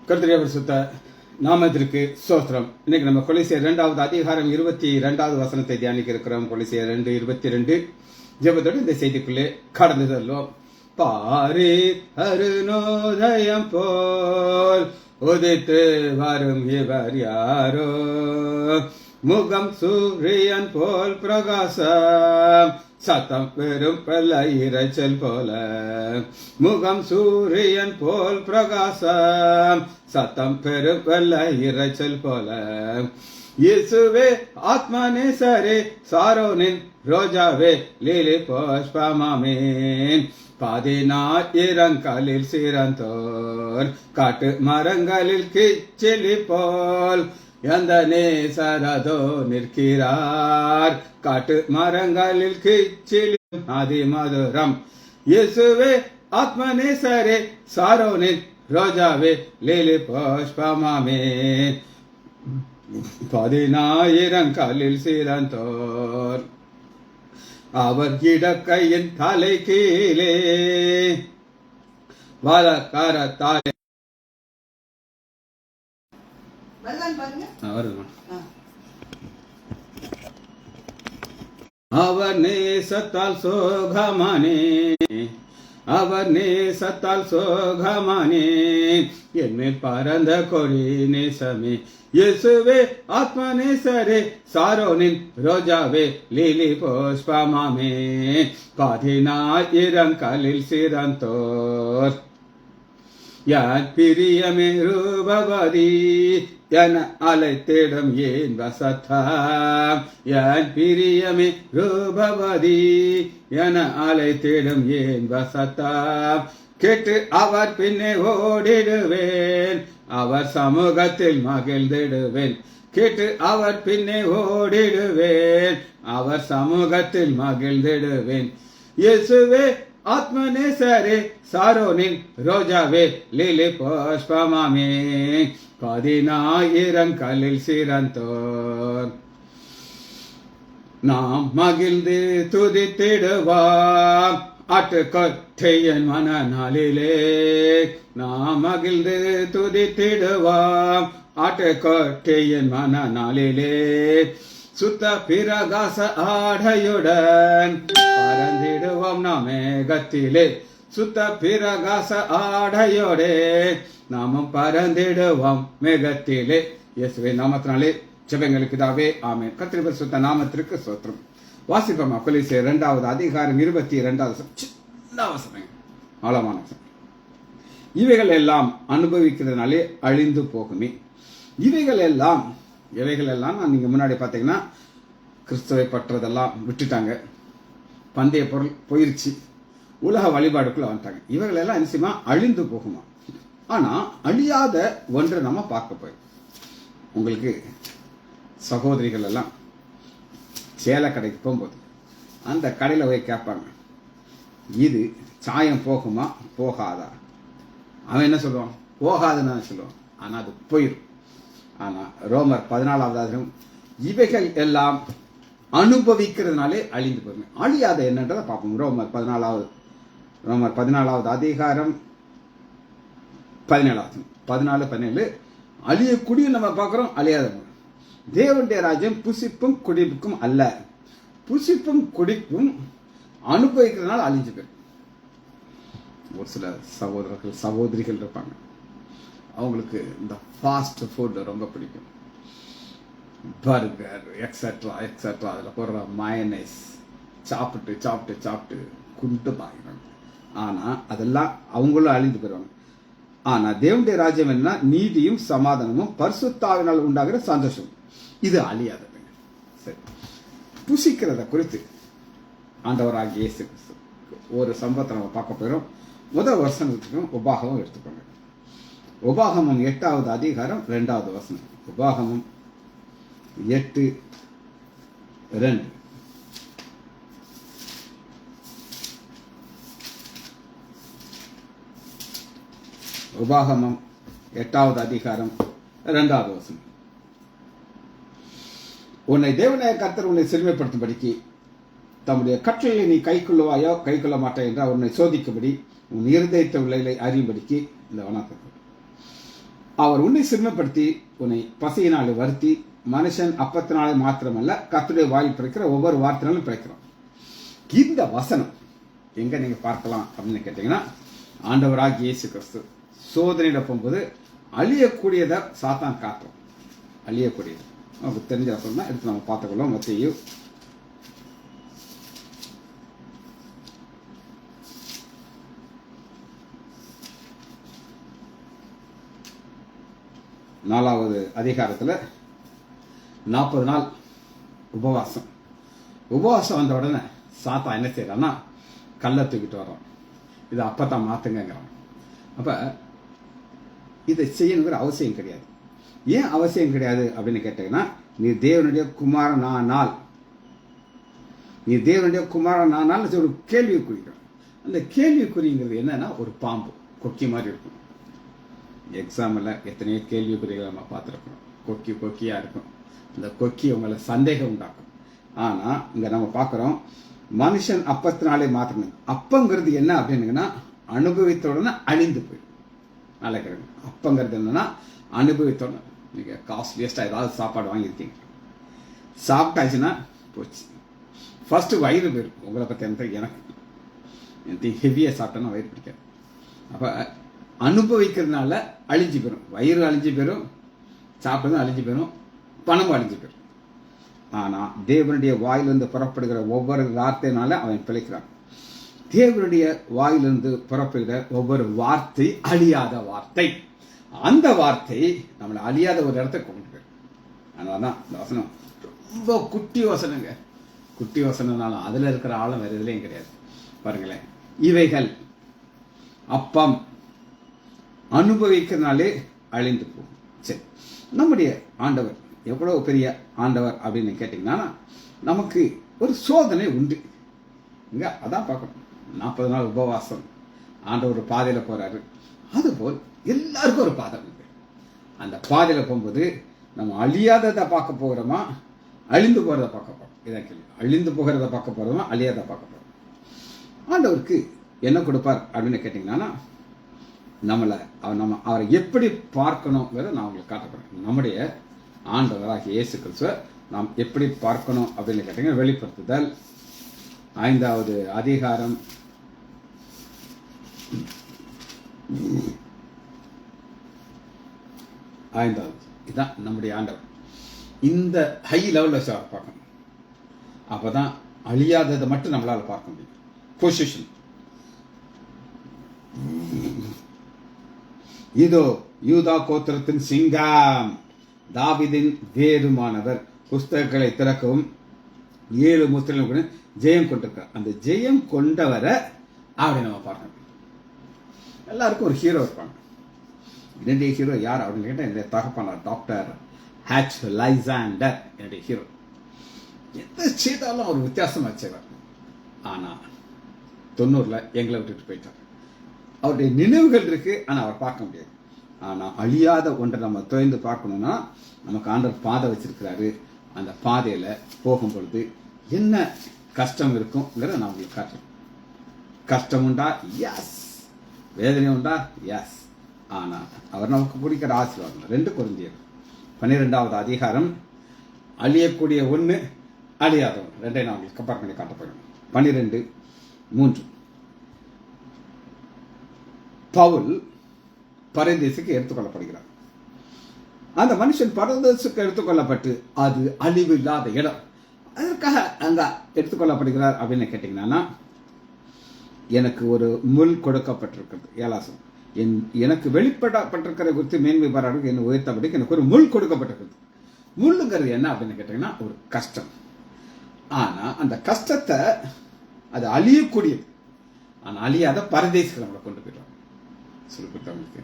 கர்த்தருடைய பரிசுத்த நாமத்திற்கு ஸ்தோத்திரம். இன்னைக்கு நம்ம கொலோசியர் 2வது அதிகாரம் 22வது வசனத்தை தியானிக்க இருக்கிறோம். கொலோசியர் 2:22 ஜெபத்தோடு இந்த செய்திக்குள்ளே கடந்து செல்வோம். பாரி அருணோதயம் போல் உதித்து வரும் இவர் யாரோ, முகம் சூரியன் போல் பிரகாசம், சத்தம் பெரும் வெள்ள இரைச்சல் போல. முகம் சூரியன் போல் பிரகாசம், சத்தம் பெரும் வெள்ள இரைச்சல் போல. இயேசுவே ஆத்மநேசரே, சாரோனின் ரோஜாவே, லீலி புஷ்பமாமே, 14 சிறந்தோர், காட்டு மரங்களில் கிச்சிலி போல் எந்த நேசரதோ நிற்கிறார். காட்டு மரங்களில் கிச்சிலி ஆதி மதுரம். இயேசுவே ஆத்மநேசரே, சாரோனின் ரோஜாவே, லீலி புஷ்பமாமே, 14 சிறந்தோர். அவர் இடக்கையின் தலை கீழே வலக்கரத்தாலே அவர் நேசத்தால் சோகமானே, அவர் நேசத்தால் சோகமானே, என்மேல் பரந்த கொடி நேசமே. இயேசுவே ஆத்மநேசரே, சாரோனின் ரோஜாவே, லீலி புஷ்பமாமே, 14 சிறந்தோர். யான் பிரியமே ரூபவதி என அழைத்திடும் ஏன் வசத்தாம். யான் பிரியமே ரூபவதி என அழைத்திடும் ஏன் வசத்தாம். கேட்டு அவர் பின்னே ஓடிடுவேன், அவர் சமூகத்தில் மகிழ்ந்திடுவேன். கேட்டு அவர் பின்னே ஓடிடுவேன், அவர் சமூகத்தில் மகிழ்ந்திடுவேன். இயேசுவே ஆத்மநேசரே, சாரோனின் ரோஜாவே, லீலி புஷ்பமாமே, 14 சிறந்தோர். நாம் மகிழ்ந்து துதித்திடுவாம் ஆட்டுக்கொட்டையின் மனநாளிலே. நாம் மகிழ்ந்து துதித்திடுவாம் ஆட்டுக்கொட்டையின் மனநாளிலே. சுத்த பிரகாச ஆடையுடன் பறந்திடுவோம் நாம் மேகத்திலே. சுத்த பிரகாச ஆடையோடே நாமும் பறந்திடுவோம் மேகத்திலே. இயேசுவின் நாமத்தினாலே ஜெபங்களுக்கு தாவே, ஆமென். கர்த்தருடைய பரிசுத்த நாமத்திற்கு ஸ்தோத்திரம். வாசிப்போமா கொலோசியர் 2வது அதிகாரம் 22வது சின்ன வசனம், ஆழமான வசனம். இவைகள் எல்லாம் அனுபவிக்கிறதுனாலே அழிந்து போகுமே. இவைகள் எல்லாம் நீங்க முன்னாடி பாத்தீங்கன்னா கிறிஸ்துவை பற்றதெல்லாம் விட்டுட்டாங்க, பந்தய பொருள் போயிருச்சு, உலக வழிபாடுக்குள்ள வந்துட்டாங்க. இவைகள் எல்லாம் நிச்சயமா அழிந்து போகுமா. ஆனா அழியாத ஒன்று நம்ம பார்க்க போய், உங்களுக்கு சகோதரிகள் எல்லாம் சேலை கடைக்கு போகும்போது அந்த கடையில் போய் கேட்பாங்க, இது சாயம் போகுமா போகாதா. அவன் என்ன சொல்லுவான், போகாதுன்னு சொல்லுவான். ஆனா அது போயிடும். ஆனா ரோமர் 14வது அதிகாரம் இவைகள் எல்லாம் அனுபவிக்கிறதுனாலே அழிந்து போயிருமே. அழியாத என்னன்றதை பார்ப்போம். ரோமர் 14வது அதிகாரம் 14 அழியக்கூடிய நம்ம பார்க்கிறோம், அழியாத. தேவனுடைய ராஜ்யம் புசிப்பும் குடிப்புக்கும் அல்ல. புசிப்பும் குடிப்பும் அனுபவிக்கிறதுனால அழிஞ்சு போயிடும். ஒரு சில சகோதரர்கள் சகோதரிகள் இருப்பாங்க, அவங்களுக்கு இந்த ஃபாஸ்ட் ஃபுட் ரொம்ப பிடிக்கும். பர்கர் எக்ஸட்ரா எக்ஸட்ரா, அதில் போடுற மயனைஸ் சாப்பிட்டு சாப்பிட்டு சாப்பிட்டு குண்டு பாக்கிறாங்க. ஆனால் அதெல்லாம் அவங்களும் அழிந்து போயிடுவாங்க. ஆனால் தேவனுடைய ராஜ்யம் என்ன, நீதியும் சமாதானமும் பரிசுத்தாவினால் உண்டாகிற சந்தோஷம், இது அழியாதது. சரி, புசிக்கிறத குறித்து ஆண்டவராகிய இயேசு கிறிஸ்து ஒரு சம்பவத்தை நம்ம பார்க்க போயிடும். முதல் வருஷத்துக்கும் உபாகமும் எடுத்துக்கோங்க. உபாகமம் 8வது அதிகாரம் 2வது வசனம். உபாகமம் 8:2. உபாகமம் 8வது அதிகாரம் 2வது வசனம். உன்னை தேவனாய கர்த்தர் உன்னை சிறுமைப்படுத்தும்படிக்கு தம்முடைய கட்டளையை நீ கைக்கொள்ளுவாயோ கைக்கொள்ள மாட்டாய் என்றால் உன்னை சோதிக்கும்படி உன் இருதயத்தை உள்ளதை அறியும்படிக்கு இந்த வணக்கம். அவர் உன்னை சிறுமைப்படுத்தி உன்னை பசியினாலே வருத்தி மனுஷன் அப்பத்தினாலே மாத்திரமல்ல கர்த்தருடைய வாயில் பிறக்கிற ஒவ்வொரு வார்த்தையினாலும் பிறக்கிறோம். இந்த வசனம் எங்க நீங்க பார்க்கலாம் அப்படின்னு கேட்டீங்கன்னா, ஆண்டவராகிய இயேசு கிறிஸ்து சோதனையில போகும்போது அழியக்கூடியதை சாத்தான் காட்டும். அழியக்கூடியது நமக்கு தெரிஞ்ச வசனம் தான் எடுத்து நம்ம பார்த்துக்கொள்ளும். மத்தேயு 4வது அதிகாரத்தில் 40 நாள் உபவாசம் வந்த உடனே சாத்தா என்ன செய்யறான்னா கல்லை தூக்கிட்டு வரோம். இதை அப்பத்தான் மாத்துங்கிறான். அப்ப இதை செய்யணுங்கிற அவசியம் கிடையாது. ஏன் அவசியம் கிடையாது அப்படின்னு கேட்டீங்கன்னா, நீ தேவனுடைய குமாரனானால் ஒரு கேள்விக்குறிக்கும். அந்த கேள்விக்குறிங்கிறது என்னன்னா ஒரு பாம்பு கொக்கி மாதிரி இருக்கும். எக்ஸாமில் எத்தனையோ கேள்விக்குறிகளை நம்ம பார்த்துருக்கோம். கொக்கியா இருக்கும். அந்த கொக்கி உங்களை சந்தேகம் உண்டாக்கும். ஆனா இங்க நம்ம பார்க்குறோம், மனுஷன் அப்பத்தினாலே மாத்திரம். அப்பங்கிறது என்ன அப்படின்னா, அனுபவித்த உடனே அழிந்து போயிடும். நல்ல அப்பங்கிறது என்னன்னா, அனுபவித்த உடனே நீங்க காஸ்ட்லியஸ்டா ஏதாவது சாப்பாடு வாங்கியிருக்கீங்க, சாப்பிட்டாச்சுன்னா போச்சு. ஃபர்ஸ்ட் வயிறு போயிடும். உங்களை பற்றி எனக்கு ஹெவியா சாப்பிட்டோன்னா வயிறு பிடிக்காது. அப்ப அனுபவிக்கிறதுனால அழிஞ்சு போயிடும். வயிறு அழிஞ்சு போயிடும், சாப்பிட்டதும் அழிஞ்சு போயிடும், பணமும் அழிஞ்சு போயிடும். ஆனா தேவனுடைய வாயிலிருந்து புறப்படுகிற ஒவ்வொரு வார்த்தையினால அவன் பிழைக்கிறான். தேவனுடைய வாயிலிருந்து புறப்படுகிற ஒவ்வொரு வார்த்தை அழியாத வார்த்தை. அந்த வார்த்தை நம்மளை அழியாத ஒரு இடத்தை கொண்டு போயிடும். அதனாலதான் இந்த வசனம் ரொம்ப குட்டி வசனங்க. குட்டி வசனம்னாலும் அதுல இருக்கிற ஆழம் வேற எதுலையும் கிடையாது. பாருங்களேன், இவைகள் அப்பம் அனுபவிக்கிறதுனாலே அழிந்து போகும். சரி, நம்முடைய ஆண்டவர் எவ்வளவு பெரிய ஆண்டவர் அப்படின்னு கேட்டீங்கன்னா, நமக்கு ஒரு சோதனை உண்டு. இங்க அதான் பார்க்கணும். 40 நாள் உபவாசம், ஆண்டவர் ஒரு பாதையில போறாரு. அதுபோல் எல்லாருக்கும் ஒரு பாதை உண்டு. அந்த பாதையில போகும்போது நம்ம அழியாததை பார்க்க போகிறோமா, அழிந்து போறதை பார்க்க போறோம்? இதான் கேள்வி. அழிந்து போகிறத பார்க்க போறோமா, அழியாத பார்க்க போறோம்? ஆண்டவருக்கு என்ன கொடுப்பார் அப்படின்னு கேட்டீங்கன்னா, அவரை எப்படி பார்க்கணுங்கிறத நான் உங்களுக்கு காட்டப்படுறேன். நம்முடைய ஆண்டவராகிய இயேசு கிறிஸ்துவை நாம் எப்படி பார்க்கணும் அப்படின்னு கேட்டீங்கன்னா, வெளிப்படுத்துதல் 5வது அதிகாரம் 5வது. இதுதான் நம்முடைய ஆண்டவர். இந்த ஹை லெவல்ல பார்க்கணும். அப்பதான் அழியாததை மட்டும் நம்மளால பார்க்க முடியும். பொசிஷன். இதோ யூதா கோத்திரத்தின் சிங்கம், தாவீதின் வேறுமானவர், புஸ்தகங்களை திறக்கவும் 7 முத்திரைகளுடன் ஜெயம் கொண்டிருக்கார். அந்த ஜெயம் கொண்டவரை அப்படி நம்ம பார்க்கணும். எல்லாருக்கும் ஒரு ஹீரோ இருப்பாங்க. என்னுடைய ஹீரோ யார் அப்படின்னு கேட்டால், என்னுடைய தகப்பனார் டாக்டர் ஹேச் லைசாண்டர் என்னுடைய ஹீரோ. எந்த செய்தாலும் அவர் வித்தியாசமா செய்வார். ஆனா 90ல எங்களை விட்டுட்டு போயிட்டார். அவருடைய நினைவுகள் இருக்கு, ஆனா அவர் பார்க்க முடியாது. ஆனா அழியாத ஒன்றை நம்ம தொய்ந்து பார்க்கணும்னா, நமக்கு ஆண்டவர் பாதை வச்சிருக்கிறாரு. அந்த பாதையில போகும் பொழுது என்ன கஷ்டம் இருக்கும்ங்கிறத நான் உங்களுக்கு காட்டுறேன். கஷ்டம் உண்டா? எஸ். வேதனை உண்டா? எஸ். ஆனா அவர் நமக்கு பிடிக்கிற ஆசீர்வாதம். 2 கொரிந்தியர் 12வது அதிகாரம், அழியக்கூடிய ஒண்ணு, அழியாதவன். 2 நான் உங்களுக்கு கம்பேர் பண்ணி காட்டப்படும். 12:3. பவுல் பரதேசுக்கு எடுத்துக்கொள்ளப்படுகிறார். அந்த மனுஷன் பரதேசுக்கு எடுத்துக்கொள்ளப்பட்டு அது அழிவு இல்லாத இடம். அதற்காக அங்க எடுத்துக்கொள்ளப்படுகிறார் அப்படின்னு கேட்டீங்கன்னா, எனக்கு ஒரு முள் கொடுக்கப்பட்டிருக்கிறது. ஏலாசம் எனக்கு வெளிப்படப்பட்டிருக்கிற குறித்து மேன்மை பாராட்டு என்னை உயர்த்தபடிக்கு எனக்கு ஒரு முள் கொடுக்கப்பட்டிருக்கிறது. முள்ளுங்கிறது என்ன அப்படின்னு கேட்டீங்கன்னா, ஒரு கஷ்டம். ஆனா அந்த கஷ்டத்தை அது அழியக்கூடியது. ஆனா அழியாத பரதேசிகளை நம்மளை கொண்டு போயிடுவாங்க. சொல்லிவிட்டவங்களுக்கு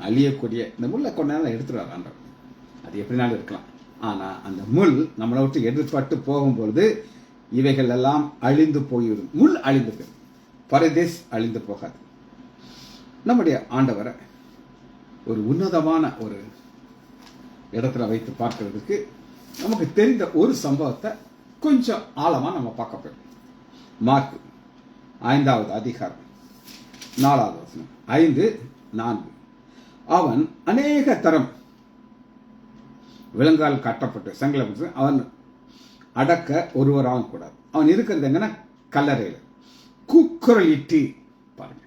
அழியக்கூடிய இந்த முள்ளை கொண்டாலும் எடுத்துருவார் ஆண்டவர். அது எப்படினாலும் இருக்கலாம். ஆனா அந்த முள் நம்மளை விட்டு எதிர்பட்டு போகும்பொழுது இவைகள் எல்லாம் அழிந்து போய்விடும். முள் அழிந்து போயிடும், பரதேஸ் அழிந்து போகாது. நம்முடைய ஆண்டவரை ஒரு உன்னதமான ஒரு இடத்துல வைத்து பார்க்கிறதுக்கு நமக்கு தெரிந்த ஒரு சம்பவத்தை கொஞ்சம் ஆழமா நம்ம பார்க்க போறோம். மார்க் 5வது அதிகாரம் 4வது வசனம். 5:4. அவன் அநேக தரம் விலங்கால் கட்டப்பட்டு சங்கலப்பட்டு அவன் அடக்க ஒருவராகவும் கூடாது. அவன் இருக்கிறது எங்கன்னா கல்லறையில் கூக்குரல் இட்டு பாருங்க.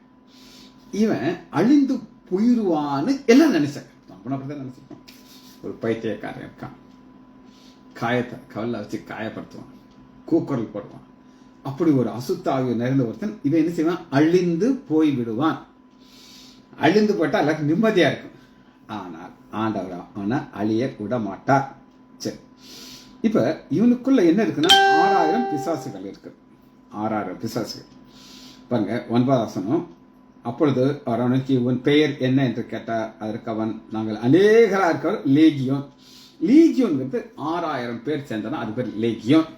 இவன் அழிந்து போயிருவான்னு எல்லாம் நினைச்சாங்க. அப்படிதான் நினைச்சிருப்பான். ஒரு பைத்தியக்காரன் இருக்கான், காயத்தை கவலை வச்சு காயப்படுத்துவான், கூக்குரல் போடுவான். அப்படி ஒரு அசுத்தாவிய நிறைந்த ஒருத்தன் இவன் என்ன செய்வான்? அழிந்து போய் விடுவான். அழிந்து போயிட்டா எல்லாருக்கும் நிம்மதியா இருக்கும். ஆனால் ஆண்டவர் அவனை அழிய விட மாட்டார். சரி, இப்ப இவனுக்குள்ள என்ன இருக்குன்னா 6000 பிசாசுகள் இருக்கு. 6000 பிசாசுகள் பாருங்க. 9வது வசனம். அப்பொழுது அவர் அவனுக்கு உன் பெயர் என்ன என்று கேட்டார். அதற்கு அவன், நாங்கள் அநேகரா இருக்கிற லேகியோன். லீகியோன்ங்கிறது 6000 பேர் சேர்ந்தனா அது பேர் லேகியோன்.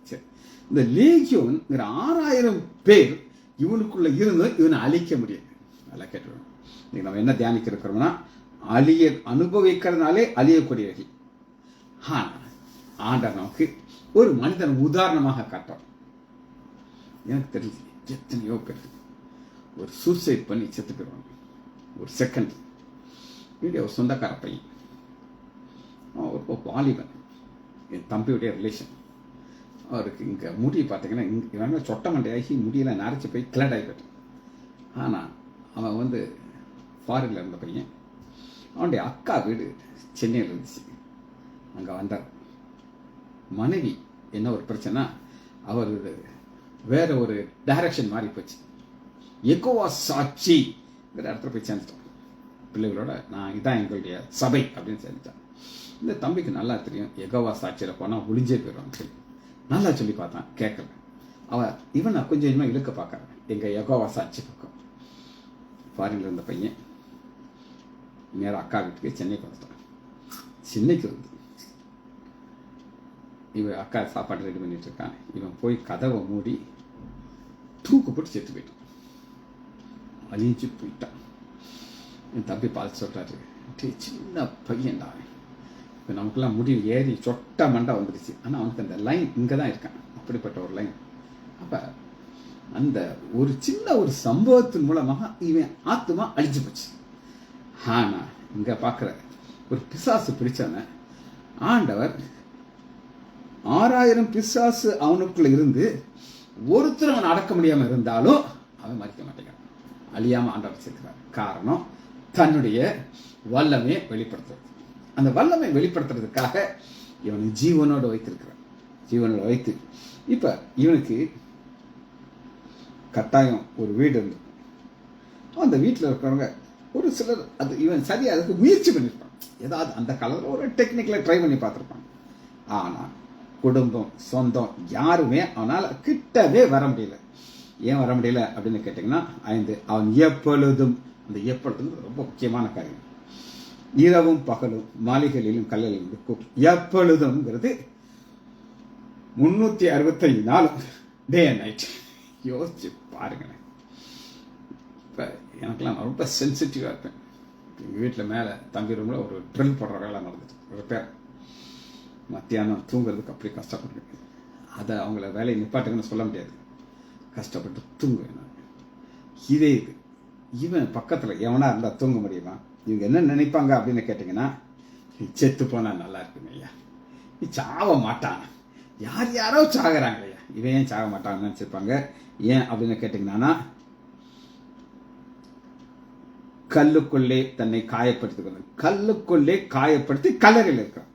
சரி, இந்த லேகியோன்ங்கிற 6000 பேர் இவனுக்குள்ள இருந்து இவனை அழிக்க முடியாது. நல்லா கேட்டுருவோம். நம்ம என்ன தியானிக்க இருக்கிறோம்னா அழிய அனுபவிக்கிறதுனாலே அழியக்கூடியவர்கள். ஆண்டவர் நமக்கு ஒரு மனிதன் உதாரணமாக காட்டுறான். எனக்கு தெரிஞ்சு எத்தனையோ பேர் ஒரு சூசைட் பண்ணி செத்து போயிடுவாங்க. ஒரு செகண்ட் வீடியோ சொந்தக்கார பையன், ஒரு வாலிபன், என் தம்பியுடைய ரிலேஷன். அவருக்கு இங்கே முடி பார்த்தீங்கன்னா இவங்க சொட்ட மண்டையாகி முடியெல்லாம் நரைச்சி போய் கிளட் ஆகிப்பட்டான். ஆனால் அவன் வந்து ஃபாரின்ல இருந்த பையன். அவனுடைய அக்கா வீடு சென்னையில் இருந்துச்சு. அங்கே வந்தார். மனைவி என்ன ஒரு பிரச்சனை, அவர் வேற ஒரு டைரக்ஷன் மாறி போச்சு. எகோவா சாட்சிங்கிற இடத்துல போய் சேர்ந்துட்டான் பிள்ளைகளோட. நான் இதான் எங்களுடைய சபை அப்படின்னு சேர்ந்துட்டான். இந்த தம்பிக்கு நல்லா தெரியும் எகோவா சாட்சியில் போனால் ஒளிஞ்சே போயிடுவான்னு சொல்லி நல்லா சொல்லி பார்த்தான், கேட்கல. இவன் கொஞ்சம் கொஞ்சமாக இழுக்க பார்க்கறான் எங்கள் யெகோவா சாட்சி பக்கம். ஃபாரின்ல இருந்த பையன் நேரம் அக்கா வீட்டுக்கு சென்னைக்கு வந்துட்டான். சென்னைக்கு வந்து இவன் அக்கா சாப்பாடு ரெடி பண்ணிட்டு இருக்கான். இவன் போய் கதவை மூடி தூக்கு போட்டு செத்து போயிட்டான். அழிஞ்சு போயிட்டான். என் தம்பி பார்த்து சொல்றாரு, சின்ன பையன்டா, இப்போ நமக்குலாம் முடிவு ஏறி சொட்ட மண்டை வந்துடுச்சு. ஆனால் அவனுக்கு அந்த லைன் இங்கே தான் இருக்கான், அப்படிப்பட்ட ஒரு லைன். அப்போ அந்த ஒரு சின்ன ஒரு சம்பவத்தின் மூலமாக இவன் ஆத்மா அழிஞ்சு போச்சு. ஆனால் இங்கே பார்க்குற ஒரு பிசாசு பிடிச்சவன ஆண்டவர் 6000 பிசாசு அவனுக்குள்ள இருந்து ஒருத்தர் அவன் அடக்க முடியாமல் இருந்தாலும் அவன் மறிக்க மாட்டேங்கிறான், அழியாமல் ஆண்டவர் சேர்க்கிறார். காரணம் தன்னுடைய வல்லமையை வெளிப்படுத்துறது. அந்த வல்லமை வெளிப்படுத்துறதுக்காக இவனை ஜீவனோடு வைத்திருக்கிறான். ஜீவனோடு வைத்து இப்போ இவனுக்கு கட்டாயம் ஒரு வீடு இருந்து அந்த வீட்டில் இருக்கிறவங்க ஒரு சிலர் அது இவன் சரியா அதுக்கு முயற்சி பண்ணியிருப்பான். ஏதாவது அந்த காலத்தில் ஒரு டெக்னிக்கலை ட்ரை பண்ணி பார்த்துருப்பான். ஆனால் குடும்பம் சொந்தம் யாருமே அவனால் கிட்டவே வர முடியல. ஏன் வர முடியல அப்படின்னு கேட்டிங்கன்னா 5 அவன் எப்பொழுதும், அந்த எப்பொழுதும் ரொம்ப முக்கியமான காரியம். இரவும் பகலும் மாளிகைகளிலும் கல்லிலும் எப்பொழுதும்ங்கிறது 365 நாளும் டே அண்ட் நைட். யோசிச்சு பாருங்களேன். இப்போ எனக்கெல்லாம் ரொம்ப சென்சிட்டிவாக இருப்பேன். எங்கள் வீட்டில் மேலே தம்பி ரூமில் ஒரு ட்ரில் போடுற வேலை நடந்துட்டு ரிப்பேர். மத்தியானம் தூங்குறதுக்கு அப்படி கஷ்டப்பட்டுருக்கேன். அதை அவங்கள வேலையை நிப்பாட்டுங்கன்னு சொல்ல முடியாது, கஷ்டப்பட்டு தூங்குவேன் நான். இதே இது இவன் பக்கத்தில் எவனா இருந்தால் தூங்க முடியுமா? இவங்க என்ன நினைப்பாங்க அப்படின்னு கேட்டிங்கன்னா, செத்து போனால் நல்லா இருக்குங்க ஐயா, நீ சாக மாட்டான், யார் யாரோ சாகுறாங்க ஐயா, இவன் ஏன் சாக மாட்டான்னு நினச்சிருப்பாங்க. ஏன் அப்படின்னு கேட்டிங்கன்னா, கல்லுக்குள்ளே தன்னை காயப்படுத்திக்கிறது. கல்லுக்குள்ளே காயப்படுத்தி கல்லறையில் இருக்கிறான்.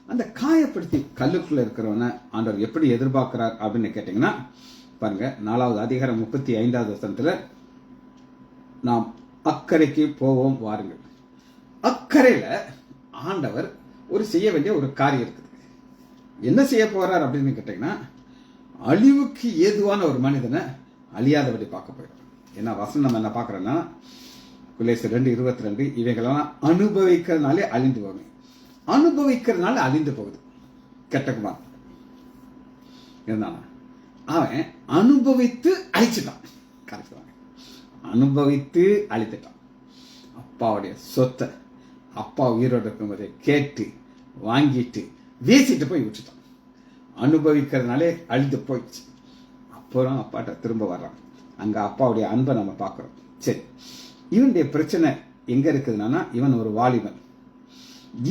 அந்த காயப்படுத்தி கல்லுக்குள்ள இருக்கிறவனை ஆண்டவர் எப்படி எதிர்பார்க்கிறார் அப்படின்னு கேட்டிங்கன்னா, பாருங்க 4வது அதிகாரம் 35வது வசனத்துல, நாம் அக்கறைக்கு போவோம் வாருங்கள். அக்கறையில ஆண்டவர் ஒரு செய்ய வேண்டிய ஒரு காரியம் இருக்குது. என்ன செய்ய போறார் அப்படின்னு கேட்டீங்கன்னா, அழிவுக்கு ஏதுவான ஒரு மனிதனை அழியாதபடி பார்க்க போயிடும். ஏன்னா வசனம் நம்ம என்ன பார்க்கறோம்னா, கொலோசியர் 2:22, இவைகளெல்லாம் அனுபவிக்கிறதுனாலே அழிந்து போகும். அனுபவிக்கிறதுனால அழிந்து போகுது. கெட்டகுமார் இருந்தானா அவன் அனுபவித்து அழிச்சிட்டான். கரெக்ட், அனுபவித்து அழித்துட்டான். அப்பாவுடைய சொத்தை அப்பா உயிரோடு இருக்கும்போதே கேட்டு வாங்கிட்டு வீசிட்டு போய் விட்டுட்டான். அனுபவிக்கிறதுனாலே அழிந்து போயிடுச்சு. அப்புறம் அப்பாட்ட திரும்ப வர்றான். அங்க அப்பாவுடைய அன்பை நம்ம பார்க்குறோம். சரி, இவனுடைய பிரச்சனை எங்க இருக்குதுன்னா, இவன் ஒரு வாலிபன்.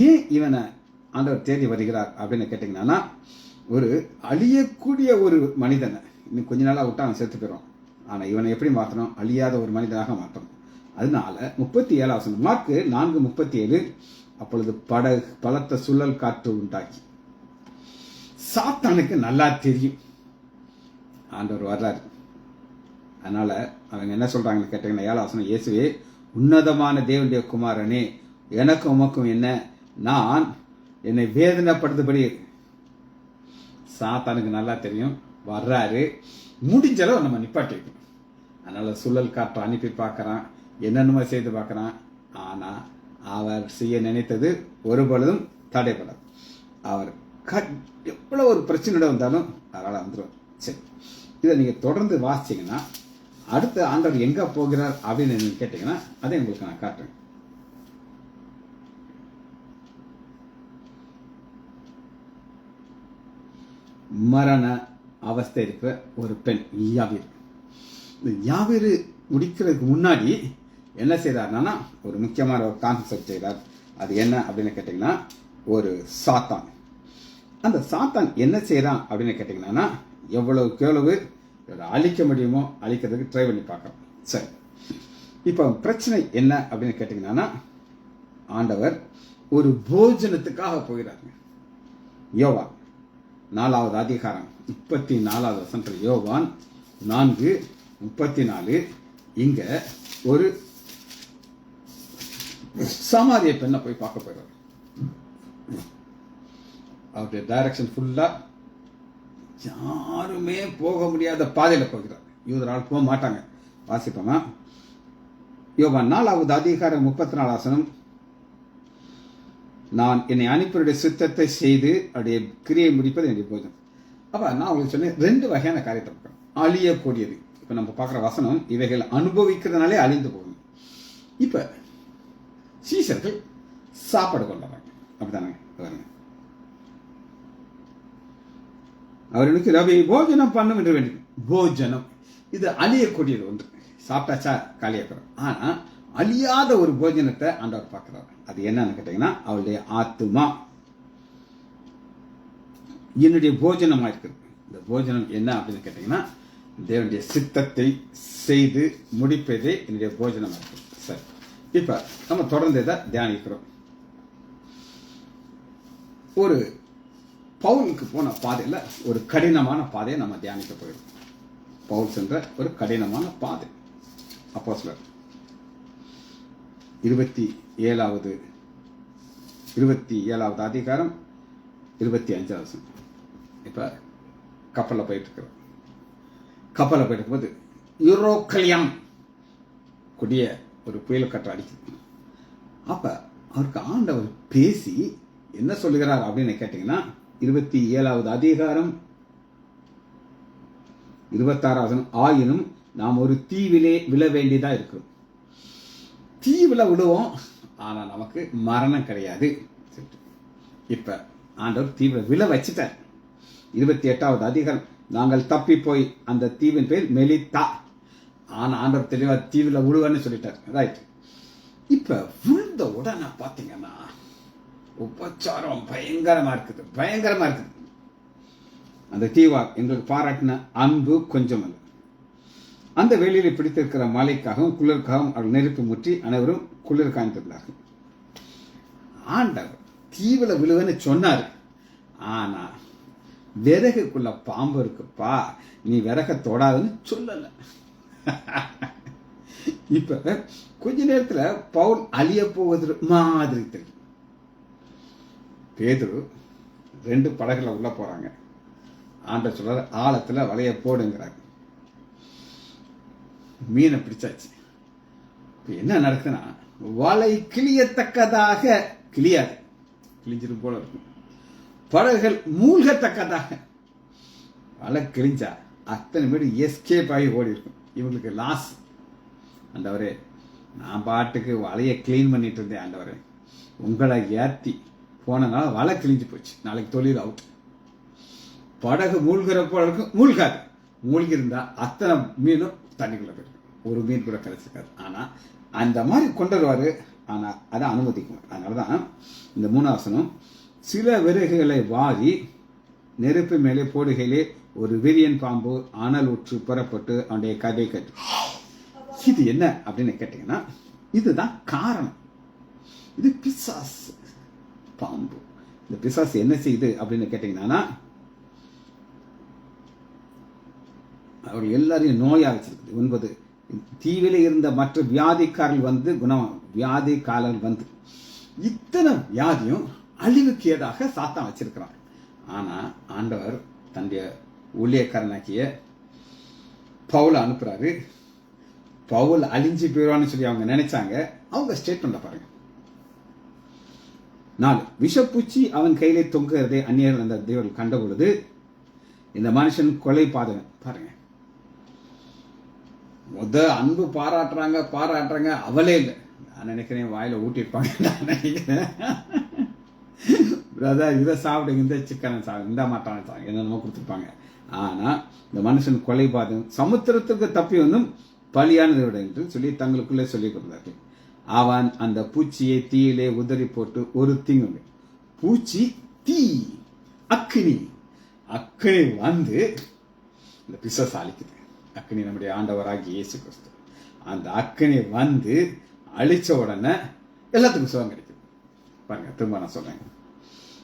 ஏன் இவனை ஆண்டவர் தேடி வருகிறார் அப்படின்னு கேட்டீங்கன்னா, ஒரு அழியக்கூடிய ஒரு மனிதனை இன்னும் கொஞ்ச நாளா விட்டு அவன் செத்து போயிடும். ஆனா இவனை எப்படி மாற்றணும்? அழியாத ஒரு மனிதனாக மாற்றணும். அதனால 37 மார்க்கு 4:37, அப்பொழுது பலத்த சுழல் காற்று உண்டாக்கி. சாத்தானுக்கு நல்லா தெரியும் ஆண்டவர் வர்றாரு. அதனால அவங்க என்ன சொல்றாங்கன்னு கேட்டீங்கன்னா, 7 இயேசுவே உன்னதமான தேவனுடைய குமாரனே, எனக்கும் உமக்கும் என்ன, நான் என்னை வேதனைப்படுத்தபடி. சாத்தானுக்கு நல்லா தெரியும் வர்றாரு, முடிஞ்சளவு நம்ம நிப்பாட்டி வைக்கணும். அதனால சுழல் காற்று அனுப்பி பார்க்கறான், என்னென்னமோ செய்து பார்க்கறான். ஆனா அவர் செய்ய நினைத்தது ஒருபொழுதும் தடைபடாது. அவர் எவ்வளவு ஒரு பிரச்சனை வந்தாலும் அதனால வந்துடும். சரி, இதை நீங்க தொடர்ந்து வாசிச்சீங்கன்னா அடுத்த ஆண்டவர் எங்க போகிறார் அப்படின்னு நீங்க கேட்டீங்கன்னா அதை உங்களுக்கு நான் காட்டுறேன். மரண அவஸ்தை இருக்கிற ஒரு பெண் யாவீர். இந்த யாவீர் முடிக்கிறதுக்கு முன்னாடி என்ன செய்யறாருன்னா ஒரு முக்கியமான ஒரு கான்செப்ட் செய்கிறார். அது என்ன அப்படின்னு கேட்டீங்கன்னா, ஒரு சாத்தான். அந்த சாத்தான் என்ன செய்யறான் அப்படின்னு கேட்டீங்கன்னா, எவ்வளவுக்கு எவ்வளவு அழிக்க முடியுமோ அழிக்கிறதுக்கு ட்ரை பண்ணி பார்க்கறோம். சரி, இப்போ பிரச்சனை என்ன அப்படின்னு கேட்டீங்கன்னா, ஆண்டவர் ஒரு போஜனத்துக்காக போகிறாருங்க. யோவான் 4வது அதிகாரம் 34வது வசனத்தில், யோவான் 4:34, இங்க ஒரு சமாரிய பெண்ணை போய் பார்க்க போயிடுறாரு. அவருடைய டைரக்ஷன் ஃபுல்லா யாருமே போக முடியாத பாதையில போகிறார். யூதரால் போக மாட்டாங்க. வாசிப்போமா, யோவான் 4வது அதிகாரம் 34 வசனம், நான் என்னை அனுப்பியுடைய சித்தத்தை செய்து அவருடைய கிரியை முடிப்பது என்னுடைய போஜனம். அப்ப நான் உங்களுக்கு சொன்னேன் 2 வகையான காரியத்தை பார்க்கணும். அழியக்கூடியது, இப்ப நம்ம பார்க்குற வசனம், இவைகள் அனுபவிக்கிறதுனாலே அழிந்து போகணும். இப்ப சீசர்கள் சாப்பாடு கொண்டாடுறாங்க, அப்படித்தானே? அவர்களுக்கு ரவி போஜனம் பண்ணும் என்று வேண்டும். போஜனம் இது அழியக்கூடியது ஒன்று, சாப்பிட்டாச்சா காலியாக்கிறோம். ஆனா அழியாத ஒரு போஜனத்தை ஆண்டவர் பார்க்கிறார். அது என்னன்னு கேட்டீங்கன்னா, அவளுடைய ஆத்துமா என்னுடைய போஜனமா இருக்கிறது. இந்த போஜனம் என்ன அப்படின்னு கேட்டீங்கன்னா, தேவனுடைய சித்தத்தை செய்து முடிப்பதே என்னுடைய போஜனமா இருக்கு. சரி, இப்ப நம்ம தொடர்ந்து இதை தியானிக்கிறோம். ஒரு பவுலுக்கு போன பாதையில ஒரு கடினமான பாதையை நம்ம தியானிக்க போயிடும். பவுல் சென்ற ஒரு கடினமான பாதை. அப்போஸ்தலர் 27வது அதிகாரம் 25வது வசனம். இப்ப கப்பலில் போயிட்டு இருக்கிறோம். கப்பலில் போயிட்டு இருக்கும்போது யூரோக்கலியம் கொடிய ஒரு புயல் கற்று அடிக்குது. அப்ப அவருக்கு ஆண்டவர் பேசி என்ன சொல்லுகிறார் அப்படின்னு கேட்டீங்கன்னா, 27வது அதிகாரம் 26வது வசனம், ஆயினும் நாம் ஒரு தீவிலே விழ வேண்டியதா இருக்கிறோம். தீவில விடுவோம், ஆனா நமக்கு மரணம் கிடையாது. இப்ப ஆண்டவர் தீவில விழ வச்சுட்டார். 28வது அதிகாரம், நாங்கள் தப்பி போய் அந்த தீவின் பேர் மெலித்தா. ஆனா ஆண்டவர் தெளிவா தீவில விழுவன்னு சொல்லிட்டார். ரைட். இப்ப விழுந்த உடனே பாத்தீங்கன்னா உபச்சாரம் பயங்கரமா இருக்குது, பயங்கரமா இருக்குது. அந்த தீவா எங்களுக்கு பாராட்டின அன்பு கொஞ்சம் அல்ல. அந்த வேளையில பிடித்திருக்கிற மழைக்காகவும் குளிர்காகவும் அவர்கள் நெருப்பு முற்றி அனைவரும் குளிர் காய்ந்துள்ளார்கள். ஆண்டவர் தீவில விழுவன்னு சொன்னார். ஆனா விறகுக்குள்ள பாம்பு இருக்குப்பா, நீ விறக தொடாதுன்னு சொல்லல. இப்ப கொஞ்ச நேரத்துல பவுல் அழிய போவது மாதிரி தெரியும். பேதுரு 2 படகுல உள்ள போறாங்க. ஆண்டவர் சொல்றாரு, ஆழத்துல வலைய போடுங்கிறாங்க. மீனை பிடிச்சாச்சு. என்ன நடக்குதுன்னா, வலை கிளியத்தக்கதாக கிளியாது, கிழிஞ்சிரும் போல இருக்கும். படகுகள் மூழ்கத்தக்கதாக, வலை கிழிஞ்சா அத்தனை பேர் எஸ்கேப் ஆகி ஓடி இருக்கும். இவங்களுக்கு லாஸ். ஆண்டவரே, நான் பாட்டுக்கு வலையை கிளீன் பண்ணிட்டு இருந்தேன். ஆண்டவரே, உங்களை ஏற்றி போனனால வலை கிழிஞ்சு போச்சு, நாளைக்கு தொழில் அவுட். படகு மூழ்கிற போல இருக்கும், மூழ்காது. மூழ்கி இருந்தா அத்தனை மீனும் தண்ணிக்குள்ள போயிருக்கும், ஒரு மீன் கூட கிடைச்சிருக்காது. ஆனா அந்த மாதிரி கொண்டு வருவாரு. ஆனா அதை அனுமதிக்கும். அதனாலதான் இந்த 3 வசனம், சில விறகுகளை வாரி நெருப்பு மேலே போடுகையிலே ஒரு விரியன் பாம்பு அனல் ஊற்று புறப்பட்டு அவனுடைய கதை கட்டு. இது என்ன அப்படின்னு கேட்டீங்கன்னா, இதுதான் காரணம். இது பிசாசு பாம்பு. இந்த பிசாசு என்ன செய்யுது அப்படின்னு கேட்டீங்கன்னா, அவர்கள் எல்லாரையும் நோயா வச்சிருக்குது. 9, தீவில இருந்த மற்ற வியாதிக்காரர்கள் வந்து வியாதிக்காரர்கள் வந்து இத்தனை வியாதியும் அழிவுக்கு ஏதாக சாத்தான் வச்சிருக்கிறான். ஆனா ஆண்டவர் தன்னுடைய ஊழியக்காரனாக்கிய பவுல அனுப்புறாரு. பவுல் அழிஞ்சு போயிடுவான்னு சொல்லி அவங்க நினைச்சாங்க. அவங்க ஸ்டேட்மெண்ட்ல பாருங்க. 4, விஷப்பூச்சி அவன் கையிலே தொங்குறதை அந்நியர் அந்த தேவர்கள் கண்ட பொழுது இந்த மனுஷன் கொலை பாதவன். பாருங்க, அன்பு பாராட்டுறாங்க அவளே இல்லை. நான் நினைக்கிறேன் வாயில ஊட்டிருப்பாங்க. நான் நினைக்கிறேன் பிரதர் இதை சாப்பிடுங்க, இந்த சிக்கனை சாப்பிடுங்க, இந்த மட்டன் சாப்பிடுங்க, என்னென்னமோ கொடுத்துருப்பாங்க. ஆனா இந்த மனுஷன் கொலை பாதம் சமுத்திரத்துக்கு தப்பி வந்தும் பலியானதை விட என்று சொல்லி தங்களுக்குள்ளே சொல்லிக் கொண்டார்கள். அவன் அந்த பூச்சியை தீயிலே உதறி போட்டு ஒரு தீங்கு. பூச்சி தீ அக்னி வந்து இந்த பிசாசு அழிக்குது. அக்னி நம்முடைய ஆண்டவராகி இயேசு கிறிஸ்து. அந்த அக்னி வந்து அழிச்ச உடனே எல்லாத்துக்கும் சுகம் கிடைக்குது. பாருங்க, திரும்ப நான் சொல்றேன்.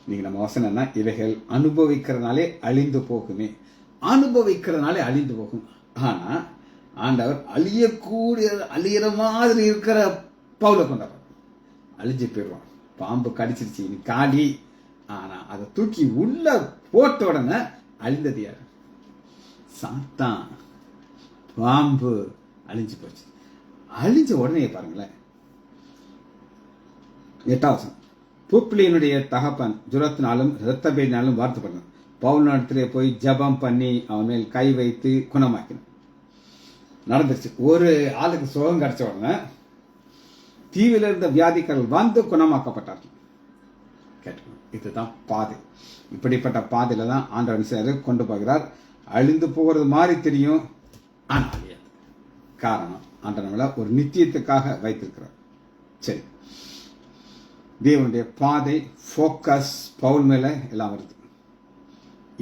நீங்க நம்ம வசனம்னா, இவைகள் அனுபவிக்கிறதுனாலே அழிந்து போகுமே. அனுபவிக்கிறதுனாலே அழிந்து போகும். ஆனா ஆண்டவர் அழியிற மாதிரி இருக்கிற பவுல கொண்டாடுறார். அழிஞ்சு போயிடுவான். பாம்பு கடிச்சிருச்சு, நீ காலி. ஆனா அதை தூக்கி உள்ள போட்ட உடனே அழிந்தது யாரு? சாத்தான். பாம்பு அழிஞ்சு போச்சு. அழிஞ்ச உடனே பாருங்களேன், 8வது, புப்ளியனுடைய தகப்பன் ஜுரத்தினாலும் இரத்த பேரினாலும் வார்த்தைப்பட்டான். பவுல் இடத்திலே போய் ஜபம் பண்ணி அவன் மேல் கை வைத்து குணமாக்கினான். நடந்துருச்சு. ஒரு ஆளுக்கு சுகம் கிடைச்ச உடனே தீவில இருந்த வியாதிக்காரர்கள் வந்து குணமாக்கப்பட்டார்கள். கேட்டுக்கணும், இதுதான் பாதை. இப்படிப்பட்ட பாதையில தான் ஆண்டவர் கொண்டு போகிறார். அழிந்து போகிறது மாதிரி தெரியும், ஆனால் அழியாது. காரணம், ஆண்டவரை ஒரு நித்தியத்துக்காக வைத்திருக்கிறார். சரி, தேவனுடைய பாதை ஃபோக்கஸ் பவுல் மேல எல்லாம் வருது.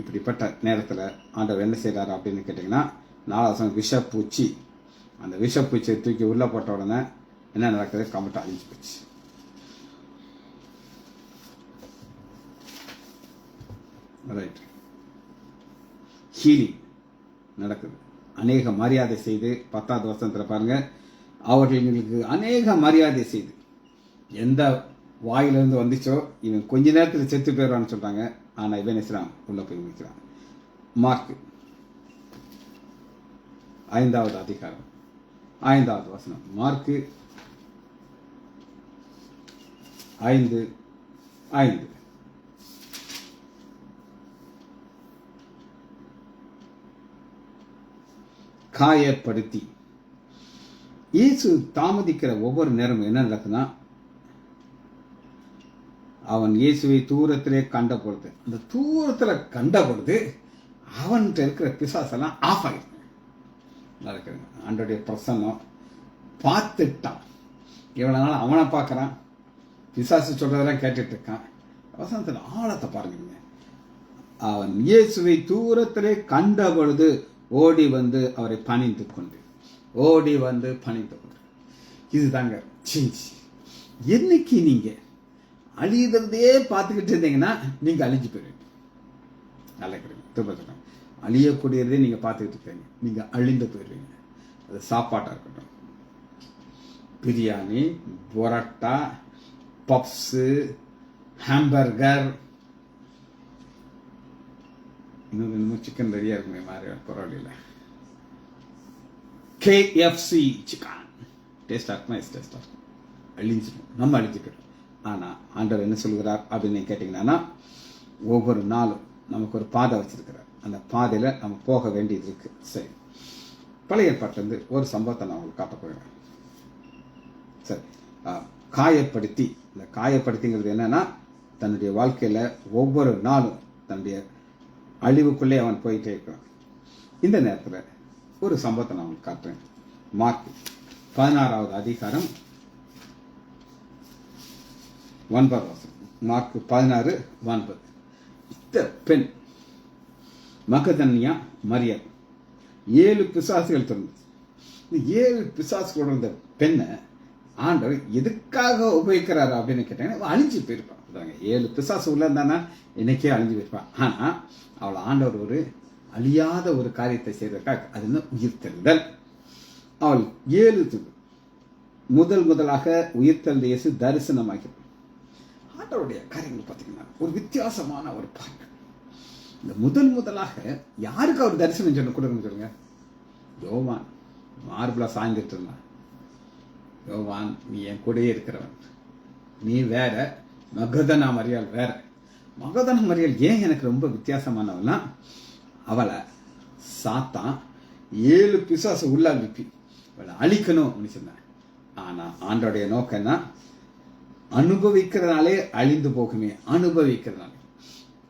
இப்படிப்பட்ட நேரத்தில் ஆண்டவர் என்ன செய்யறாரு அப்படின்னு கேட்டீங்கன்னா, 4வது விஷப்பூச்சி. அந்த விஷப்பூச்சியை தூக்கி உள்ள போட்ட உடனே என்ன நடக்குது? கம்ப்ளீட்டா அழிஞ்சு போச்சு. ரைட், ஹீலிங் நடக்குது. அநேக மரியாதை செய்து 10வது வசனத்தில் பாருங்க, அவர்களுக்கு அநேக மரியாதை செய்து எந்த வாயிலிருந்து வந்துச்சோ இவன் கொஞ்ச நேரத்தில் செத்து போயிடுவான்னு சொல்றாங்க. ஆனா இவன் நினைச்சான் உள்ள போய் முடிக்கிறான். மார்க் 5வது அதிகாரம் 5வது வசனம். மார்க் 5:5. காயப்படுத்தி. இயேசு தாமதிக்கிற ஒவ்வொரு நேரமும் என்ன நடக்குதுன்னா, அவன் இயேசுவை தூரத்திலே கண்ட பொழுது, அந்த தூரத்துல கண்ட பொழுது அவன்கிட்ட இருக்கிற பிசாசெல்லாம் ஆஃப் ஆகிடுது. ஆண்டோடைய பிரசன்னம் பார்த்துட்டான். எவ்வளவு நாள் அவனை பார்க்கறான், பிசாசு சொல்றதெல்லாம் கேட்டுட்டு இருக்கான். வசனத்துல ஆழத்தை பாருங்க. அவன் இயேசுவை தூரத்திலே கண்ட பொழுது ஓடி வந்து அவரை பணிந்து கொண்டு இதுதாங்க சேஞ்ச். என்னைக்கு நீங்க அழியறதே பார்த்துக்கிட்டு இருந்தீங்கன்னா நீங்க அழிஞ்சு போயிருவீங்க. நல்லா கிடைக்கும். அழியக்கூடியதே நீங்க பார்த்துக்கிட்டு இருக்கீங்க, நீங்க அழிந்து போயிருவீங்க. அது சாப்பாட்டா இருக்கட்டும், பிரியாணி, பொரோட்டா, பப்ஸு, ஹாம்பர்கர், இன்னும் சிக்கன் ரெடியா இருக்குமே மாதிரி பரவாயில்ல, KFC சிக்கன் டேஸ்டா இருக்குமா? டேஸ்டா இருக்கும். அழிஞ்சிடும், நம்ம அழிஞ்சுக்கிறோம். ஆனா ஆண்டவர் என்ன சொல்கிறார் அப்படின்னு கேட்டீங்கன்னா, ஒவ்வொரு நாளும் நமக்கு ஒரு பாதை வச்சிருக்கிறார். அந்த பாதையில நம்ம போக வேண்டியது இருக்கு. சரி, பழைய ஏற்பாட்டிலிருந்து ஒரு சம்பவத்தை நான் உங்களுக்கு காட்ட போகிறேன். சரி, காயப்படுத்தி. இந்த காயப்படுத்திங்கிறது என்னன்னா, தன்னுடைய வாழ்க்கையில ஒவ்வொரு நாளும் தன்னுடைய அழிவுக்குள்ளே அவன் போயிட்டே இருக்கிறான். இந்த நேரத்தில் ஒரு சம்பவத்தை நான் உங்களுக்கு காட்டுறேன். மார்க் 16வது அதிகாரம் 9 வசனம். மார்க் 16:9. இந்த பெண் மகதனியா மரியாள் 7 பிசாசுகள் திறந்தது. இந்த 7 பிசாசுகளோட இந்த பெண்ணை ஆண்டவர் எதுக்காக உபயோகிக்கிறாரு அப்படின்னு கேட்டாங்கன்னா அழிஞ்சு போயிருப்பான். 7 பிசாசு உள்ள இருந்தானா இன்னைக்கே அழிஞ்சு போயிருப்பான். ஆனா அவளை ஆண்டவர் ஒரு அழியாத ஒரு காரியத்தை செய்வதற்காக அது என்ன உயிர்த்தெழுதல். அவள் 7 முதலாக உயிர்த்தெழுந்த இயேசு தரிசனமாகி ஆண்டவருடைய காரியங்கள் பார்த்தீங்கன்னா ஒரு வித்தியாசமான ஒரு பாட்டு. இந்த முதலாக யாருக்கு அவர் தரிசனம் சொல்ல கொடுக்கணும் சொல்லுங்க? யோவான் மார்பிளா சாய்ந்துட்டு இருந்தான். யோவான், நீ என் கூடயே இருக்கிறவன், நீ வேற, மகதனா மரியாள் வேற. மகதனா மரியாள் ஏன் எனக்கு ரொம்ப வித்தியாசமானவனா, அவளை சாத்தான் 7 பிசாசு உள்ள அனுப்பி அவளை அழிக்கணும் அப்படின்னு சொன்னான். ஆனா ஆண்டோடைய நோக்கம் என்ன? அனுபவிக்கிறதுனாலே அழிந்து போகுமே, அனுபவிக்கிறதுனால.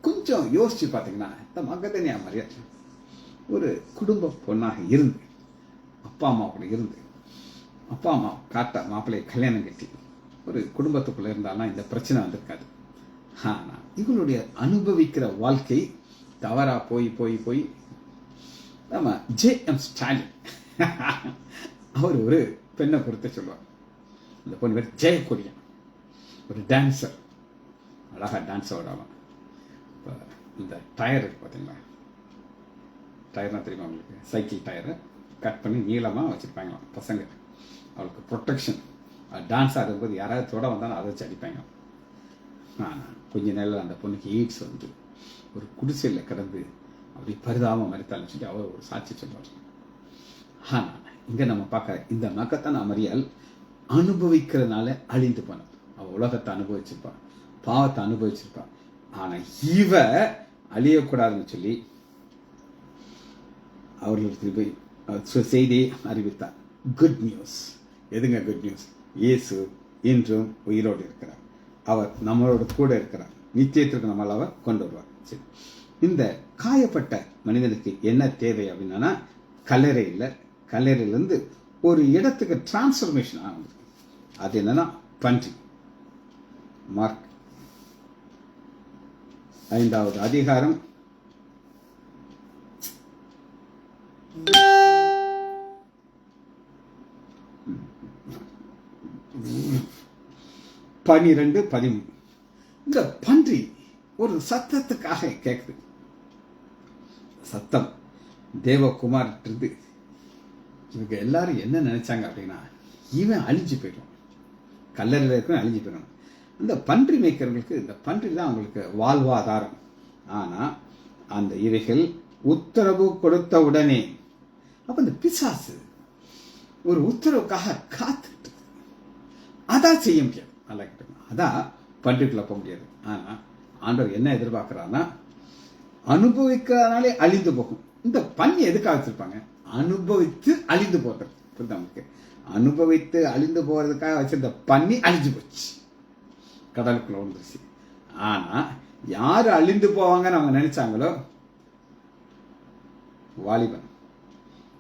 கொஞ்சம் யோசிச்சு பார்த்தீங்கன்னா இந்த மகதனியா மரியாள் ஒரு குடும்ப பொண்ணாக இருந்து, அப்பா அம்மா கூட இருந்து, அப்பா அம்மா காட்ட மாப்பிள்ளையை கல்யாணம் கட்டி ஒரு குடும்பத்துக்குள்ள இருந்தாலும் இந்த பிரச்சனை வந்திருக்காது. ஆனா இவங்களுடைய அனுபவிக்கிற வாழ்க்கை தவறா போய் போய் போய் நம்ம J.M. ஸ்டாலின் அவர் ஒரு பெண்ணை பொறுத்த சொல்லுவார். இந்த பொண்ணு பேர் ஜெயக்கொடியன், ஒரு டான்சர், அழகா டான்ஸ் ஆடுவாங்க. இப்போ இந்த டயர் இருக்கு பார்த்தீங்களா, டயர்னா தெரியுமா உங்களுக்கு? சைக்கிள் டயரை கட் பண்ணி நீளமாக வச்சுருப்பாங்களாம் பசங்க. அவளுக்கு ப்ரொடெக்ஷன், டான்ஸ் ஆடும்போது யாராவது தொட வந்தாலும் அதை வச்சு அடிப்பாங்க. ஆனால் கொஞ்ச நேரம் அந்த பொண்ணுக்கு எய்ட்ஸ் வந்து ஒரு குடிசையில் கிடந்து அப்படி பரிதாபம் மறைத்தாலும் சொல்லி அவர் ஒரு சாட்சி சொல்வார். ஆனால் இங்கே நம்ம பார்க்குற இந்த மகதனா மரியாள் அனுபவிக்கிறதுனால அழிந்து போனார். அவள் உலகத்தை அனுபவிச்சிருப்பான், பாவத்தை அனுபவிச்சிருப்பான். ஆனால் இவ அழியக்கூடாதுன்னு சொல்லி அவர்களுக்கு போய் செய்தியை அறிவித்தார். Good news. எதுங்க குட் நியூஸ்? இயேசு இன்றும் உயிரோடு இருக்கிறார். அவர் நம்மளோட கூட இருக்கிறார். நிச்சயத்திற்கு நம்மளால் அவர் கொண்டு வருவார். சரி, இந்த காயப்பட்ட மனிதனுக்கு என்ன தேவை அப்படின்னா, கல்லறை இல்லை, கல்லறையிலிருந்து ஒரு இடத்துக்கு டிரான்ஸ்ஃபர்மேஷன் ஆகுது. அது என்னன்னா பன்றி. மார்க் 5வது அதிகாரம் 12:13. இந்த பன்றி ஒரு சத்தத்துக்காக கேட்குது. சத்தம் தேவகுமார் இருந்து. இவங்க எல்லாரும் என்ன நினைச்சாங்க அப்படின்னா, இவன் அழிஞ்சு போயிடும், கல்லறையில் இருக்கும் அழிஞ்சு போயிடும். இந்த பன்றி மேய்க்கிறவங்களுக்கு இந்த பன்றி தான் அவங்களுக்கு வாழ்வாதாரம். ஆனால் அந்த இவைகள் உத்தரவு கொடுத்த உடனே, அப்போ இந்த பிசாசு ஒரு உத்தரவுக்காக காத்துட்டு அதான் செய்ய முடியாது. நல்லா கேட்டுங்க, அதான் பன்றிக்குள்ள போக முடியாது. ஆனால் ஆண்டவர் என்ன எதிர்பார்க்கிறான்னா, அனுபவிக்கிறதுனாலே அழிந்து போகும். இந்த பன்றி எதுக்காக வச்சிருப்பாங்க? அனுபவித்து அழிந்து போகிறது. புரியுது நமக்கு? அனுபவித்து அழிந்து போறதுக்காக வச்சிருந்த பன்றி அழிஞ்சு போச்சு, கடலுக்குள்ள வந்துருச்சு. ஆனா யாரு அழிந்து போவாங்கன்னு அவங்க நினைச்சாங்களோ, வாலிபன்,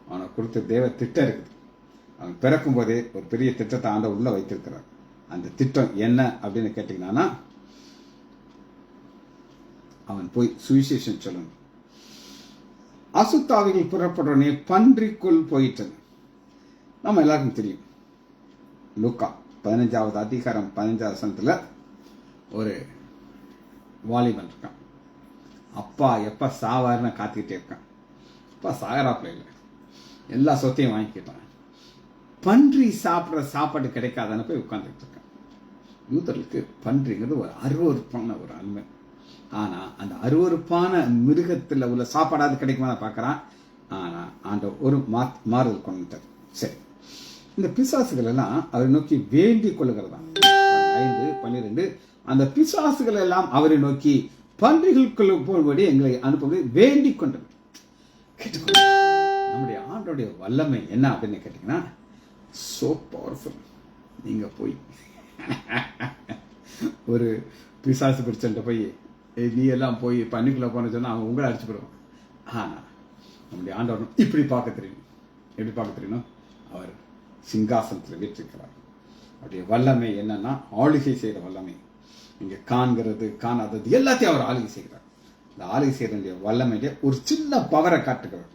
அவனை கொடுத்த தேவ திட்டம் இருக்குது. அவன் பிறக்கும் போதே ஒரு பெரிய திட்டத்தை ஆண்ட உள்ள வைத்திருக்கிறார். அந்த திட்டம் என்ன அப்படின்னு கேட்டீங்கன்னா, அவன் போய் சுவிசேஷம் சொல்லணும். அசுத்தாவிகள் புறப்படுறனே பன்றிக்குள் போயிட்டது. நம்ம எல்லாருக்கும் தெரியும். லூக்கா 15வது அதிகாரம் 15வது வசனத்துல ஒரு வாலிபன் இருக்கான். அப்பா எப்ப சாவாருன்னு காத்துக்கிட்டே இருக்கான். அப்பா சாகராப்புல இல்லை, எல்லா சொத்தையும் வாங்கிக்கிட்டான். பன்றி சாப்பிட்ற சாப்பாடு கிடைக்காதான்னு போய் உட்கார்ந்துட்டு இருக்கான். யூதர்களுக்கு பன்றிங்கிறது ஒரு அருவருப்பான ஒரு அன்பு. ஆனா அந்த அருவருப்பான மிருகத்துல உள்ள சாப்பாடாது கிடைக்குமா பார்க்கறான். ஆனா அந்த ஒரு மாறுதல் கொண்டுட்டார். சரி, இந்த பிசாசுகள் எல்லாம் அவரை நோக்கி வேண்டிக் கொள்ளுகிறதா. 5:12 அந்த பிசாசுகள் எல்லாம் அவரை நோக்கி பன்றிகளுக்குள்ள போகும்படி எங்களை அனுப்புவது வேண்டிக் கொண்டது. கேட்டுக்கொள்ள நம்முடைய ஆண்டோடைய வல்லமை என்ன அப்படின்னு கேட்டீங்கன்னா, சோ பவர்ஃபுல். நீங்க போய் ஒரு பிசாசு பிடிச்ச போய் நீ எல்லாம் போய் பன்னிக்குள்ள போன சொன்னா அவங்க உங்களை அடிச்சு போடுவாங்க. ஆனா நம்முடைய ஆண்டவர் இப்படி பார்க்க தெரியும். எப்படி பார்க்க தெரியணும்? அவர் சிங்காசனத்தில் வீற்றிருக்கிறார். அவருடைய வல்லமை என்னன்னா ஆளுகை செய்கிற வல்லமை. இங்க காண்கிறது காணாதது எல்லாத்தையும் அவர் ஆளுகை செய்கிறார். இந்த ஆளுகை செய்கிற வல்லமையில ஒரு சின்ன பவரை காட்டுகிறார்.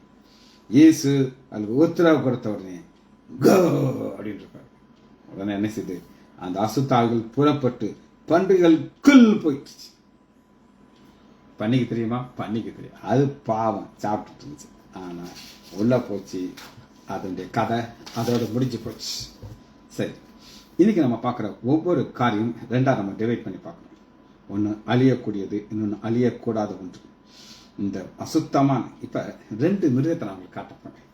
இயேசு அதுக்கு உத்தரவு கொடுத்த உடனே கோ அப்படின்னு இருக்காரு. உடனே என்ன செய்யுது, அந்த அசுத்தாள்கள் புறப்பட்டு பன்றிகள் போயிடுச்சு. பண்ணிக்கு தெரியுமா? பண்ணிக்கு தெரியும். அது பாவம் சாப்பிட்டுட்டு இருந்துச்சு. ஆனா உள்ள போச்சு, அதனுடைய கதை அதோட முடிஞ்சு போச்சு. சரி, இன்னைக்கு நம்ம பார்க்குற ஒவ்வொரு காரியம் ரெண்டா நம்ம டிவைட் பண்ணி பார்க்கணும். ஒன்று அழியக்கூடியது, இன்னொன்று அழியக்கூடாத ஒன்று. இந்த அசுத்தமான இப்ப 2 மிருகத்தை நான் உங்களுக்கு காட்டப்போறேன்.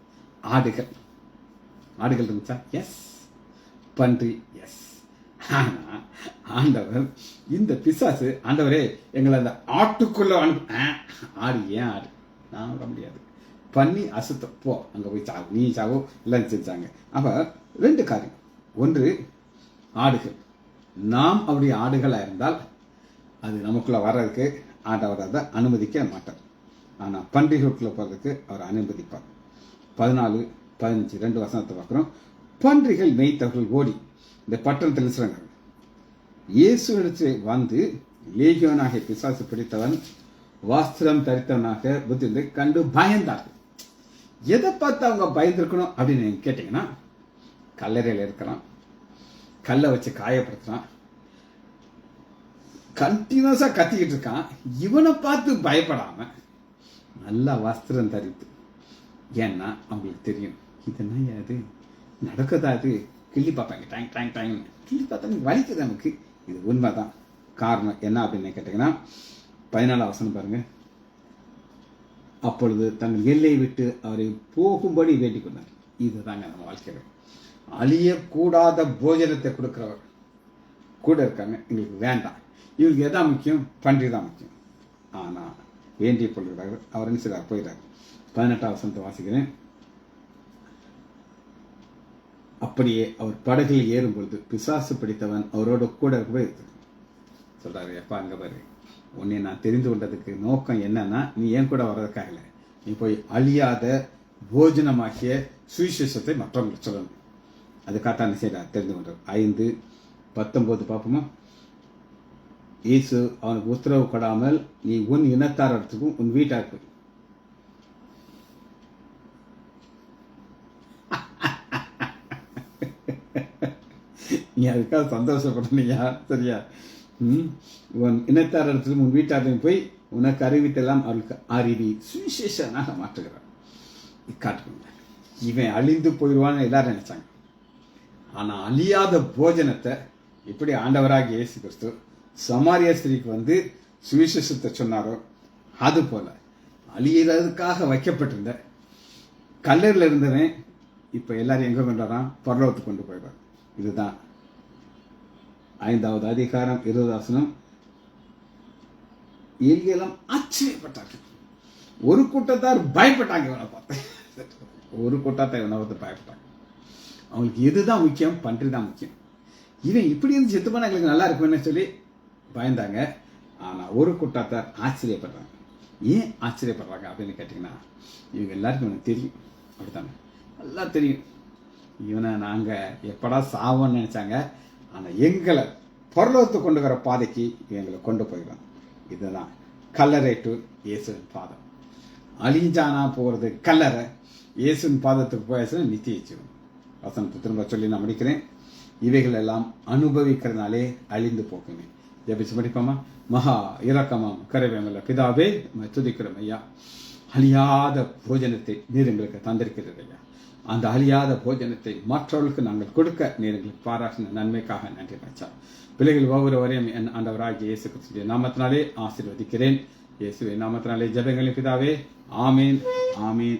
ஆடுகள் இருந்துச்சா? எஸ். பன்றி? எஸ். ஆனா ஆண்டவர் இந்த பிசாசு, ஆண்டவரே எங்களை அந்த ஆட்டுக்குள்ள ஆடு ஏன் ஆடு? நான் விட முடியாது. பண்ணி அசுத்தம், போ அங்க போய் சாவு, நீ சாவோ எல்லாம் செஞ்சாங்க. அப்ப 2 காரியம். ஒன்று ஆடுகள். நாம் அவருடைய ஆடுகளா இருந்தால் அது நமக்குள்ள வர்றதுக்கு ஆண்டவர் அதை அனுமதிக்க மாட்டார். ஆனா பன்றிகளுக்குள்ள போறதுக்கு அவர் அனுமதிப்பார். 14, 15 2 வசனத்தை பார்க்கிறோம். பன்றிகள் மேய்த்தவர்கள் ஓடி இந்த பட்டணத்தில் சொல்றாங்க, இயேசுவிடத்தில் வந்து லேகியோனாகிய பிசாசு பிடித்தவன் வஸ்திரம் தரித்தவனாக புத்தி கண்டு பயந்தார்கள். எதை பார்த்து அவங்க பயந்துருக்கணும் அப்படின்னு நீங்க கேட்டீங்கன்னா, கல்லறையில் இருக்கிறான், கல்லை வச்சு காயப்படுத்துறான், கண்டினியூஸா கத்திக்கிட்டு இருக்கான். இவனை பார்த்து பயப்படாம நல்லா வஸ்திரம் தரித்து, ஏன்னா அவங்களுக்கு தெரியும் இதெல்லாம் அது நடக்குதா, அது கிள்ளி பார்ப்பாங்க, டைங் டைங் டைங் கிள்ளி பார்த்தாங்க, வலிக்குது நமக்கு. இது உண்மைதான். காரணம் என்ன அப்படின்னு கேட்டீங்கன்னா, 14 வசனம் பாருங்க. அப்பொழுது தங்கள் எல்லையை விட்டு அவரை போகும்படி வேண்டிக் கொண்டார். இதுதாங்க நம்ம வாழ்க்கையில் அழியக்கூடாத போஜனத்தை கொடுக்கிறவர் கூட இருக்காங்க. எங்களுக்கு வேண்டாம், இவங்களுக்கு எதான் முக்கியம்? பன்றி தான் முக்கியம். ஆனா வேண்டிய கொள்கிறார்கள். அவர் என்ன செய்றார்? போயிடார். 18 வசனத்தை வாசிக்கிறேன். அப்படியே அவர் படகில் ஏறும் பொழுது பிசாசு பிடித்தவன் அவரோட கூட போய் சொல்றாரு, எப்பா அங்க பாரு, உன்னை நான் தெரிந்து கொண்டதுக்கு நோக்கம் என்னன்னா, நீ ஏன் கூட வர்றதுக்காக இல்லை, நீ போய் அழியாத போஜனமாகிய சுவிசேஷத்தை மற்றவங்களுக்கு சொல்லணும். அதுக்காக என்ன செய்யறார்? தெரிந்து கொண்டார். 5:19 பார்ப்போமா? இயேசு அவனுக்கு உத்தரவு கொடாமல், நீ உன் இனத்தார் இடத்துக்கும் உன் வீட்டாருக்கு நீ அதுக்காக சந்தோஷப்படலையா? சரியா? உன் இனத்தார் இடத்துக்கும் உன் வீட்டாரையும் போய் உனக்கு அறிவித்தெல்லாம் அவளுக்கு அறிவி சுவிசேஷனாக மாற்றுகிறார். காட்டுங்க, இவன் அழிந்து போயிடுவான்னு எல்லாரும் நினைச்சாங்க. ஆனா அழியாத போஜனத்தை எப்படி ஆண்டவராக இயேசு கிறிஸ்து சமாரிய ஸ்திரீக்கு வந்து சுவிசேஷத்தை சொன்னாரோ, அது போல அழியறதுக்காக வைக்கப்பட்டிருந்த கல்லறையில் இருந்தவன் இப்ப எல்லாரும் எங்க கொண்டு வரான்? பரலோகத்துக்கு கொண்டு போயிடுறான். இதுதான் 5வது அதிகாரம் 20 வசனம். எல்லாம் ஆச்சரியப்பட்டார்கள். ஒரு கூட்டத்தார் பயப்பட்டாங்க இவனை பார்த்து. ஒரு கூட்டத்தார் இவனை பார்த்து பயப்பட்டாங்க. அவங்களுக்கு எதுதான் முக்கியம்? பன்றி தான் முக்கியம். இவன் இப்படி இருந்து செத்து போனா எங்களுக்கு நல்லா இருக்கும்னு சொல்லி பயந்தாங்க. ஆனா ஒரு கூட்டத்தார் ஆச்சரியப்படுறாங்க. ஏன் ஆச்சரியப்படுறாங்க அப்படின்னு கேட்டீங்கன்னா, இவங்க எல்லாருக்கும் எனக்கு தெரியும். அப்படித்தானே? நல்லா தெரியும். இவனை நாங்க எப்படா சாவோன்னு நினைச்சாங்க. ஆனா எங்களை பரலோகத்துக்கு கொண்டு வர பாதைக்கு எங்களை கொண்டு போயிடும். இதுதான் கல்லறை டு இயேசுவின் பாதம். அழிஞ்சானா போறது கல்லறை, இயேசுவின் பாதத்துக்கு போயாச்சுன்னா நித்திய ஜீவன். வசனத்தை திரும்ப சொல்லி நான் முடிக்கிறேன். இவைகள் எல்லாம் அனுபவிக்கிறதுனாலே அழிந்து போகுமே. ஜெபிச்சு முடிப்போமா? மகா இரக்கமாம் கருவேமல்ல பிதாவே, துதிக்கிறோம் ஐயா. அழியாத போஜனத்தை நீர் எங்களுக்கு தந்திருக்கிறது ஐயா. அந்த அழியாத போஜனத்தை மற்றவர்களுக்கு நாங்கள் கொடுக்க நீர் எங்களுக்கு பாராட்டின நன்மைக்காக நன்றி ராஜா. பிள்ளைகள் ஒவ்வொருவரையும் என் ஆண்டவராகிய இயேசு கிறிஸ்துவின் நாமத்தினாலே ஆசீர்வதிக்கிறேன். இயேசுவின் நாமத்தினாலே ஜெபங்களின் பிதாவே, ஆமீன், ஆமீன்.